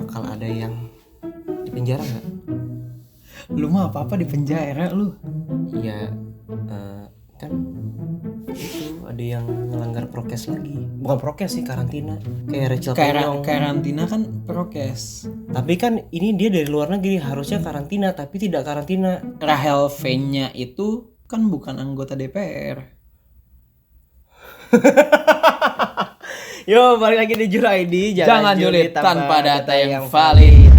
bakal ada yang di penjara nggak? Lu mah apa-apa di penjara lu. Iya, kan itu ada yang melanggar prokes lagi. Bukan prokes sih, karantina. Kayak Rachel Penyong. Karantina kan prokes. Tapi kan ini dia dari luar negeri, harusnya karantina tapi tidak karantina. Rahel V-nya itu kan bukan anggota DPR. Yo, balik lagi di Jur ID. Jangan julid tanpa data yang valid.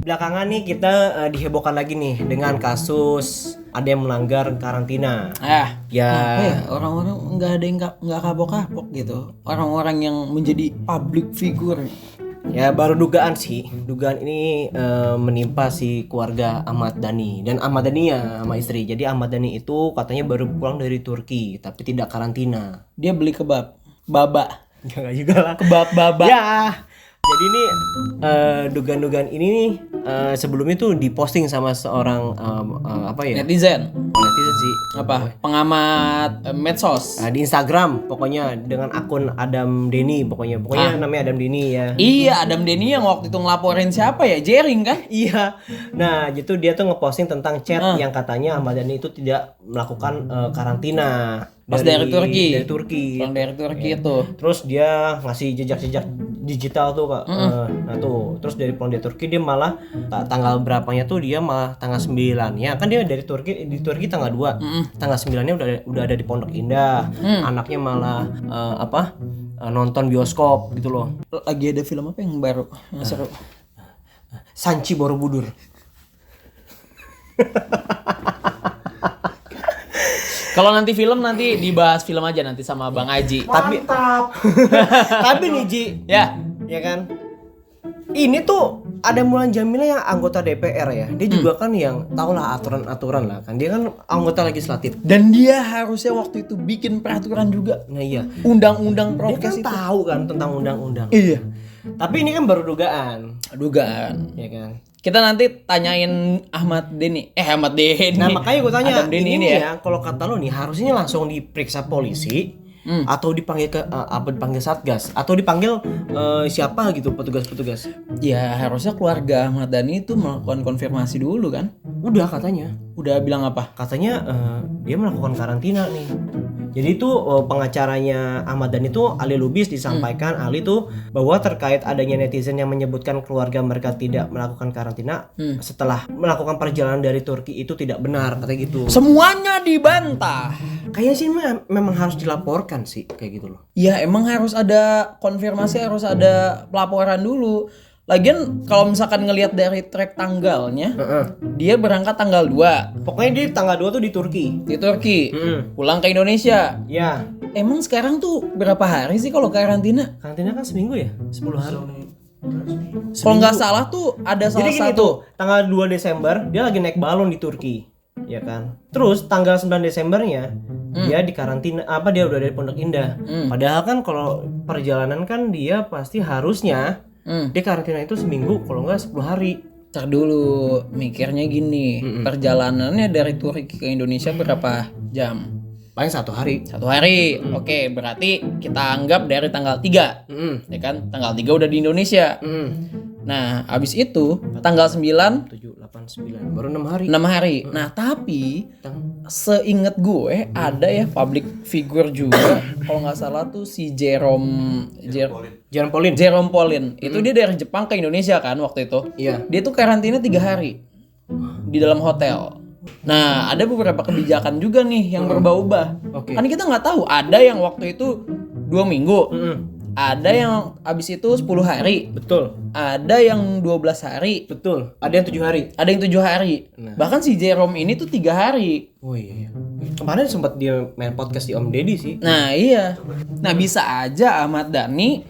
Belakangan nih kita dihebohkan lagi nih dengan kasus ada yang melanggar karantina. Ya, Orang-orang nggak ada yang nggak kapok-kapok gitu. Orang-orang yang menjadi public figure. ya baru dugaan sih. Dugaan ini menimpa si keluarga Ahmad Dhani dan Ahmad Dhani ya sama istri. Jadi Ahmad Dhani itu katanya baru pulang dari Turki tapi tidak karantina. Dia beli kebab, baba, Enggak juga lah. kebab baba. Ya. Jadi ini dugaan-dugaan ini nih sebelumnya tuh diposting sama seorang apa ya? Netizen. Netizen sih. Apa? Pengamat medsos. Di Instagram pokoknya dengan akun Adam Denny pokoknya namanya Adam Denny ya. Iya, Adam Denny yang waktu itu ngelaporin siapa ya? Jering kan? Iya. Nah, gitu dia tuh ngeposting tentang chat yang katanya Ahmad Dhani itu tidak melakukan karantina Pas dari Turki. Dari Turki. Pulang dari Turki itu. Terus dia ngasih jejak-jejak digital tuh Kak. Nah tuh, terus dari pulang dari Turki dia malah tanggal berapanya tuh dia malah tanggal 9. Ya kan dia dari Turki di Turki tanggal 2. Tanggal 9-nya udah ada di Pondok Indah. Anaknya malah nonton bioskop gitu loh. Lagi ada film apa yang baru? Yang seru. Sanchi Borobudur. Kalau nanti film nanti dibahas film aja nanti sama Bang Aji. Mantap. Tapi nih Ji, ya kan. Ini tuh ada Mulan Jamila yang anggota DPR ya. Dia juga kan yang tau lah aturan-aturan lah kan. Dia kan anggota legislatif. Dan dia harusnya waktu itu bikin peraturan juga. Nah iya. Undang-undang Dia prokes kan itu. tahu kan tentang undang-undang. Iya. Tapi ini kan baru dugaan, Dugaan. ya kan. Kita nanti tanyain Ahmad Denny. Ahmad Denny. Nah makanya gue tanya, Adam Denny ini ya. kalau kata lo nih harusnya langsung diperiksa polisi atau dipanggil ke dipanggil satgas atau dipanggil siapa gitu petugas-petugas. Ya harusnya keluarga Ahmad Dhani itu melakukan konfirmasi dulu kan. Udah katanya. Udah bilang apa? Katanya dia melakukan karantina nih. Jadi itu pengacaranya Ahmad Dhani itu Ali Lubis disampaikan Ali tuh bahwa terkait adanya netizen yang menyebutkan keluarga mereka tidak melakukan karantina setelah melakukan perjalanan dari Turki itu tidak benar katanya gitu. Semuanya dibantah. Kayaknya sih memang harus dilaporkan sih kayak gitu loh. Ya emang harus ada konfirmasi, harus ada pelaporan dulu. Lagian kalau misalkan ngelihat dari track tanggalnya, dia berangkat tanggal 2 Pokoknya di tanggal 2 tuh di Turki. di Turki, pulang ke Indonesia. Ya. Emang sekarang tuh berapa hari sih kalau karantina? Karantina kan seminggu ya? 10 hari. Kalau nggak salah tuh ada salah Jadi gini satu. tuh, tanggal 2 Desember dia lagi naik balon di Turki. Ya kan. Terus tanggal 9 Desembernya dia di karantina dia udah dari Pondok Indah. Padahal kan kalau perjalanan kan dia pasti harusnya dia karantina itu seminggu kalau enggak 10 hari. Ntar dulu mikirnya gini, perjalanannya dari Turki ke Indonesia berapa jam? Paling 1 hari. 1 hari. Oke, berarti kita anggap dari tanggal 3. Ya kan? Tanggal 3 udah di Indonesia. Nah, abis itu tanggal 9 7, 8, 9 baru 6 hari. 6 hari. Nah, tapi seinget gue ada ya public figure juga kalau nggak salah tuh si Jerome Pauline. Itu dia dari Jepang ke Indonesia kan waktu itu. Iya. Dia tuh karantina 3 hari di dalam hotel. Nah, ada beberapa kebijakan juga nih yang berubah-ubah. Oke. Kan kita nggak tahu, ada yang waktu itu 2 minggu. Ada yang abis itu 10 hari. Betul. Ada yang 12 hari. Betul. Ada yang 7 hari. Ada yang 7 hari. Bahkan si Jerome ini tuh 3 hari. Oh iya. Kemarin sempat dia main podcast di Om Deddy sih. Nah iya. Nah bisa aja Ahmad Dhani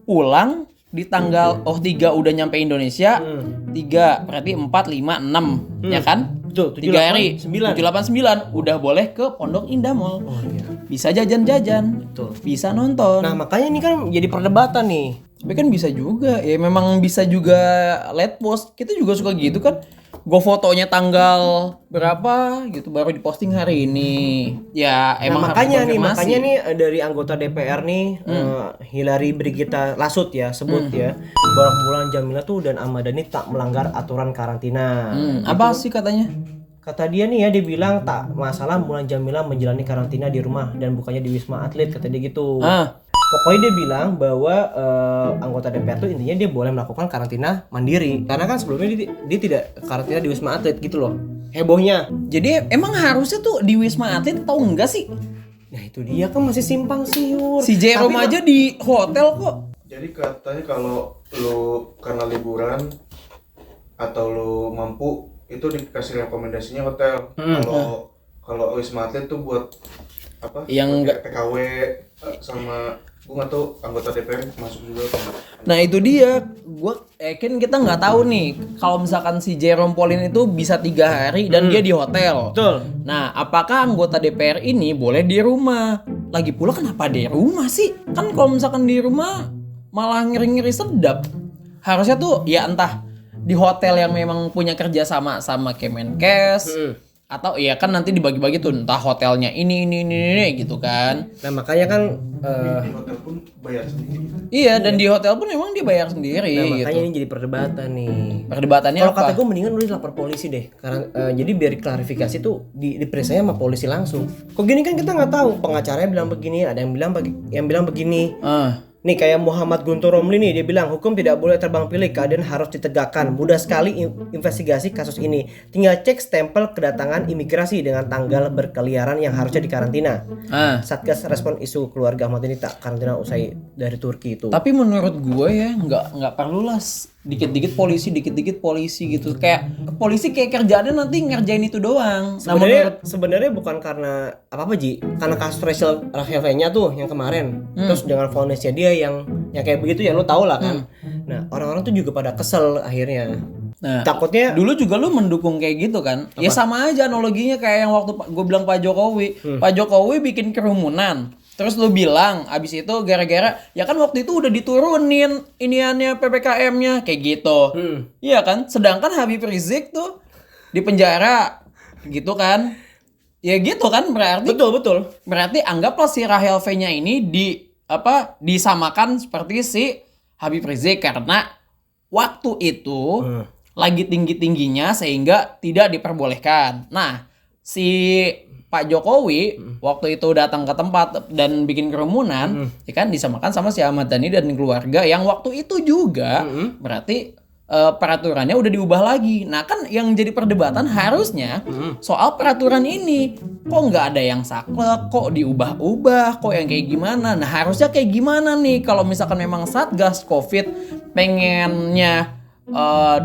pulang di tanggal 3 udah nyampe Indonesia. 3 berarti 4, 5, 6 ya kan? Betul. 3 hari. 7, 7, 8, 9 udah boleh ke Pondok Indah Mall. Oh iya. Bisa jajan-jajan. Betul. Bisa nonton. Nah makanya ini kan jadi perdebatan nih. Tapi kan bisa juga. Ya memang bisa juga late post. Kita juga suka gitu kan. gue fotonya tanggal berapa gitu baru diposting hari ini. Ya emang Nah, harus konfirmasi. makanya nih dari anggota DPR nih Hillary Brigita Lasut ya sebut ya bahwa Mulan Jamila tuh dan Ahmad Dhani tak melanggar aturan karantina. Apa sih katanya? Kata dia nih ya, dia bilang tak masalah Mulan Jamila menjalani karantina di rumah dan bukannya di Wisma Atlet, kata dia gitu. Pokoknya dia bilang bahwa anggota DPR tuh intinya dia boleh melakukan karantina mandiri. Karena kan sebelumnya dia tidak karantina di Wisma Atlet gitu loh. Hebohnya. Jadi emang harusnya tuh di Wisma Atlet atau enggak sih? Nah itu dia kan masih simpang siur. Si Jerome Tapi aja di hotel kok. Jadi katanya kalau lu karena liburan atau lu mampu itu dikasih rekomendasinya hotel. Kalau Wisma Atlet tuh buat apa? Yang pakai enggak- TKW sama gue nggak tahu anggota DPR masuk juga apa enggak. Nah itu dia, gue yakin kita nggak tahu nih kalau misalkan si Jerome Pauline itu bisa 3 hari dan dia di hotel. Betul. Nah apakah anggota DPR ini boleh di rumah? Lagi pula kenapa di rumah sih? Kan kalau misalkan di rumah malah ngeri-ngeri sedap. Harusnya tuh ya entah di hotel yang memang punya kerja sama Kemenkes. Atau ya kan nanti dibagi-bagi tuh entah hotelnya ini gitu kan. Nah makanya kan Di hotel pun bayar sendiri. Iya dan di hotel pun emang dia bayar sendiri nah gitu. makanya ini jadi perdebatan nih. Perdebatannya Kalau apa? kata gue mendingan lu lapor polisi deh, karena jadi biar klarifikasi tuh diperiksa sama polisi langsung. Kok gini kan kita nggak tahu, pengacaranya bilang begini, ada yang bilang begini. Nih kayak Muhammad Guntur Romli nih, dia bilang hukum tidak boleh terbang pilih, keadaan harus ditegakkan. Mudah sekali investigasi kasus ini. Tinggal cek stempel kedatangan imigrasi dengan tanggal berkeliaran yang harusnya dikarantina. Satgas respon isu keluarga Ahmad Dhani tak karantina usai dari Turki itu. Tapi menurut gue ya nggak perlu lah dikit-dikit polisi gitu. Kayak polisi kayak kerjaannya nanti ngerjain itu doang. Sebenarnya bukan karena apa Ji, karena kasus Rachel V-nya tuh yang kemarin. Terus dengan vonisnya dia yang kayak begitu ya lo tau lah kan. Nah, orang-orang tuh juga pada kesel akhirnya. Nah, Takutnya dulu juga lu mendukung kayak gitu kan? Ya sama aja analoginya kayak yang waktu gue bilang Pak Jokowi. Pak Jokowi bikin kerumunan. Terus lu bilang abis itu gara-gara ya kan waktu itu udah diturunin iniannya PPKM-nya kayak gitu. Iya kan? Sedangkan Habib Rizik tuh di penjara gitu kan. Ya gitu kan berarti. betul. Berarti anggaplah si Rahel V-nya ini disamakan seperti si Habib Rizik karena waktu itu lagi tinggi-tingginya sehingga tidak diperbolehkan. Nah, si Pak Jokowi waktu itu datang ke tempat dan bikin kerumunan, ya kan disamakan sama si Ahmad Dhani dan keluarga yang waktu itu juga berarti peraturannya udah diubah lagi. Nah kan yang jadi perdebatan harusnya soal peraturan ini kok nggak ada yang saklek, kok diubah-ubah, kok yang kayak gimana. Nah harusnya kayak gimana nih kalau misalkan memang Satgas Covid pengennya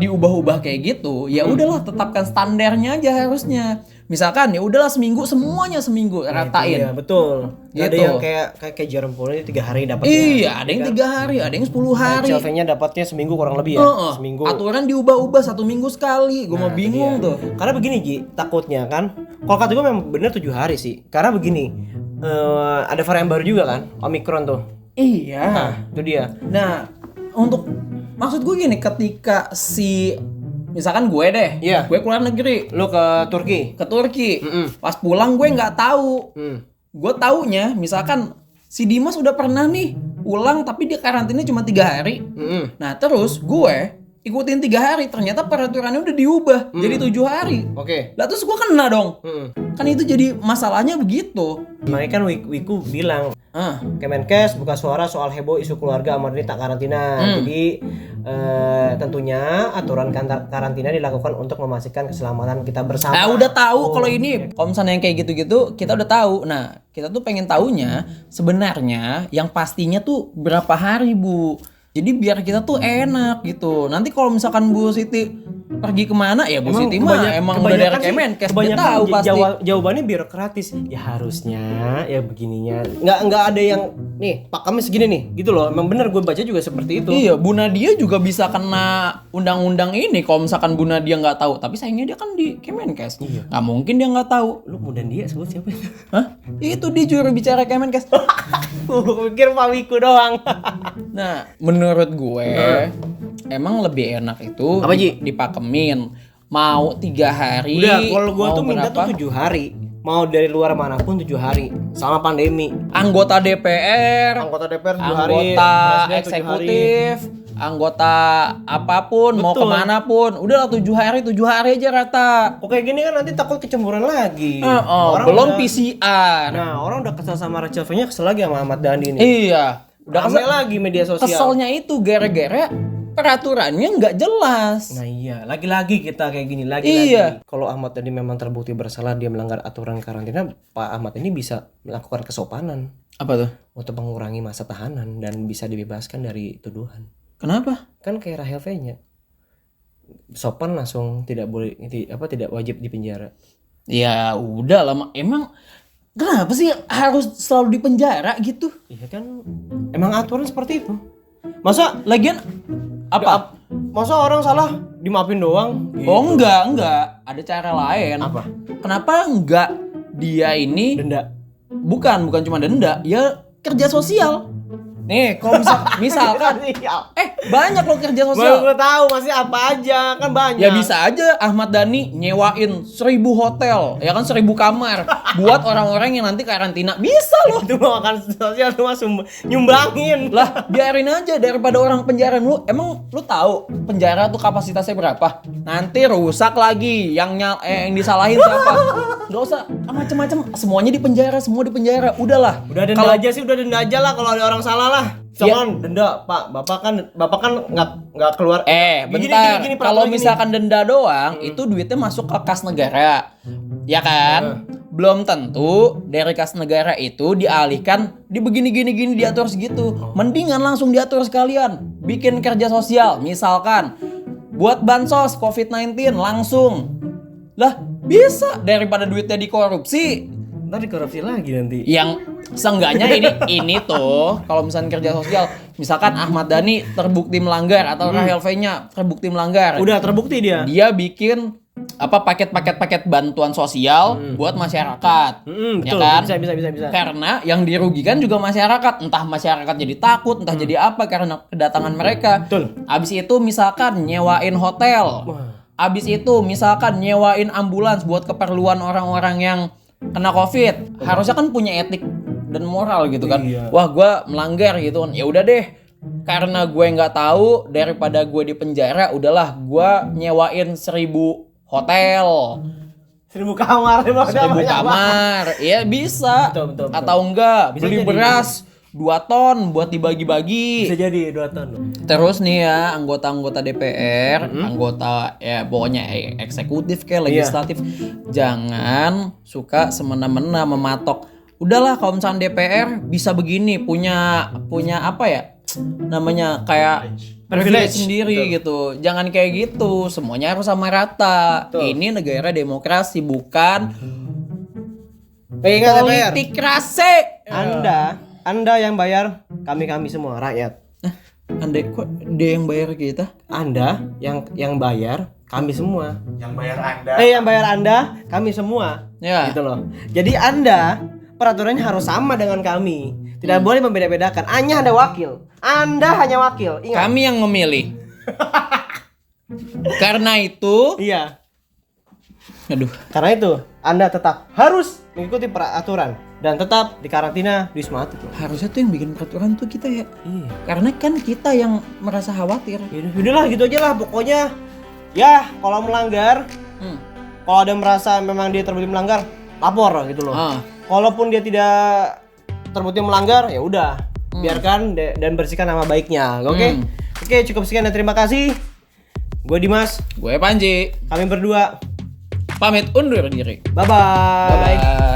diubah-ubah kayak gitu, ya udahlah tetapkan standarnya aja harusnya. Misalkan ya udahlah semuanya seminggu ratain. Iya, betul. Gak ada Gitu. yang kayak Jerome Pauline 3 hari dapatnya. Iya, ada yang 3 hari, ada yang 10 hari. Rachel V-nya dapatnya seminggu kurang lebih ya. Seminggu. Aturan diubah-ubah 1 minggu sekali. Gue mau bingung tuh. Karena begini Ji, takutnya kan, kalau kata gue memang bener 7 hari sih. Karena begini, ada varian baru juga kan, Omicron tuh. Iya. Nah, itu dia. Nah, untuk maksud gue gini, ketika misalkan gue deh, Iya. gue keluar negeri Lu ke Turki. ke Turki, pas pulang gue nggak tahu, gue taunya misalkan si Dimas udah pernah nih pulang tapi dia karantina cuma 3 hari, nah terus gue ikutin 3 hari, ternyata peraturannya udah diubah jadi 7 hari, Oke. lah terus gue kena dong, kan itu jadi masalahnya begitu. Makanya kan Wiku bilang Kemenkes buka suara soal heboh isu keluarga Ahmad Dhani tak karantina. Jadi tentunya aturan karantina dilakukan untuk memastikan keselamatan kita bersama. Nah udah tahu kalau ini, kalau misalnya yang kayak gitu-gitu kita udah tahu. Nah kita tuh pengen taunya sebenarnya yang pastinya tuh berapa hari Bu. Jadi biar kita tuh enak gitu. Nanti kalau misalkan Bu Siti pergi kemana ya Bu Siti mah emang udah dari Kemenkes dia tahu pasti. Jawabannya birokratis. Ya harusnya ya begininya. Nggak ada yang nih pakemnya segini nih gitu loh. Emang bener gue baca juga seperti itu. Iya, Bu Nadia juga bisa kena undang-undang ini kalau misalkan Bu Nadia nggak tahu. Tapi sayangnya dia kan di Kemenkes. Nggak mungkin dia nggak tahu. Lu dan dia sebut siapa itu? Hah? Itu dia juru bicara Kemenkes. Gue pikir Pak Wiku doang. Nah, menurut gue emang lebih enak itu Apa, Ji? dipakemin. mau 3 hari. Udah, kalau gua mau tuh minta berapa? tuh 7 hari. Mau dari luar manapun 7 hari selama pandemi. Anggota DPR, Anggota DPR 7 hari, anggota presiden 7 hari. eksekutif, anggota apapun, mau Betul. kemana pun, udahlah 7 hari aja rata. Kok kayak gini kan nanti takut kecemburuan lagi. Belum udah- PCR. Nah, orang udah kesel sama Rachel V-nya, kesel lagi sama Ahmad Dhani nih. Iya, udah Rame lagi media sosial. keselnya itu gara-gara peraturannya nggak jelas. Nah iya, lagi-lagi kita kayak gini, Iya. Kalau Ahmad Dhani memang terbukti bersalah, dia melanggar aturan karantina, Pak Ahmad ini bisa melakukan kesopanan Apa tuh? untuk mengurangi masa tahanan dan bisa dibebaskan dari tuduhan. Kenapa? Kan kayak Rahel V-nya. Sopan langsung tidak boleh tidak wajib dipenjara. Ya udah lah, emang kenapa sih harus selalu dipenjara gitu? Iya kan, emang aturan seperti itu. Masa Lagian apa? masa orang salah dimaafin doang? Oh enggak, ada cara lain. Apa? Kenapa enggak dia ini Denda. bukan cuma denda, ya kerja sosial. Nih, kalau misalkan banyak loh kerja sosial. Gue tahu masih apa aja kan banyak. Ya bisa aja Ahmad Dhani nyewain 1000 hotel, ya kan 1000 kamar buat orang-orang yang nanti karantina. Bisa loh. Itu mau makan sosial cuma nyumbangin. Lah, biarin aja daripada orang penjara lu. Emang lu tahu penjara tuh kapasitasnya berapa? Nanti rusak lagi yang disalahin siapa? Gak usah macam-macam, semuanya di penjara, semua di penjara. Udahlah. Udah denda aja sih, udah denda aja lah kalau ada orang salah lah. Jangan denda, Pak. Bapak kan nggak keluar. Bentar. Gini, Kalau peraturan misalkan denda doang, itu duitnya masuk ke kas negara. Ya kan? Belum tentu dari kas negara itu dialihkan di begini diatur segitu. Mendingan langsung diatur sekalian. Bikin kerja sosial, misalkan buat bansos COVID-19 langsung. Lah, bisa daripada duitnya dikorupsi. Ntar dikorupsi lagi nanti. Yang seenggaknya ini tuh kalau misalnya kerja sosial, misalkan Ahmad Dhani terbukti melanggar atau Rahel V-nya terbukti melanggar, Udah terbukti dia. dia bikin paket bantuan sosial buat masyarakat. Ya Betul. kan? Bisa. Karena yang dirugikan juga masyarakat, entah masyarakat jadi takut, entah jadi apa karena kedatangan mereka. Betul. Abis itu misalkan nyewain hotel. Abis itu misalkan nyewain ambulans buat keperluan orang-orang yang kena COVID. Harusnya kan punya etik dan moral gitu kan. Iya. Wah, gue melanggar gitu kan. Ya udah deh. Karena gue nggak tahu, daripada gue di penjara, udahlah gue nyewain 1000 hotel. 1000 kamar. 1000 kamar. Iya bisa. Betul. Atau enggak Bisa beli jadi. beras 2 ton buat dibagi-bagi. Bisa jadi 2 ton. Terus nih ya, anggota-anggota DPR, anggota ya pokoknya eksekutif kayak legislatif, jangan suka semena-mena mematok. Udahlah kalau misalnya DPR bisa begini, punya apa ya? Namanya kayak privilege sendiri gitu. Jangan kayak gitu, semuanya harus sama rata. Ini negara demokrasi, bukan Ingat DPR. politik rase. Anda yang bayar, kami semua rakyat. Andai kok dia yang bayar kita? Anda yang bayar, kami semua. Yang bayar Anda. Yang bayar Anda, kami semua. Ya. Gitu loh. Jadi Anda peraturannya harus sama dengan kami. Tidak boleh membeda-bedakan. Hanya ada wakil. Anda hanya wakil. Ingat. Kami yang memilih. Karena itu, Iya. aduh, Karena itu Anda tetap harus mengikuti peraturan dan tetap di karantina di Wisma Atlet. harusnya tuh yang bikin peraturan tuh kita ya. Iya. Karena kan kita yang merasa khawatir. Udahlah gitu aja lah pokoknya. Ya, kalau melanggar, kalau ada yang merasa memang dia terbukti melanggar, lapor gitu loh. Kalaupun dia tidak terbukti melanggar, ya udah, biarkan dan bersihkan nama baiknya. Oke? Oke, cukup sekian dan terima kasih. Gue Dimas, Gue Panji, kami berdua. pamit undur diri. Bye-bye. Bye.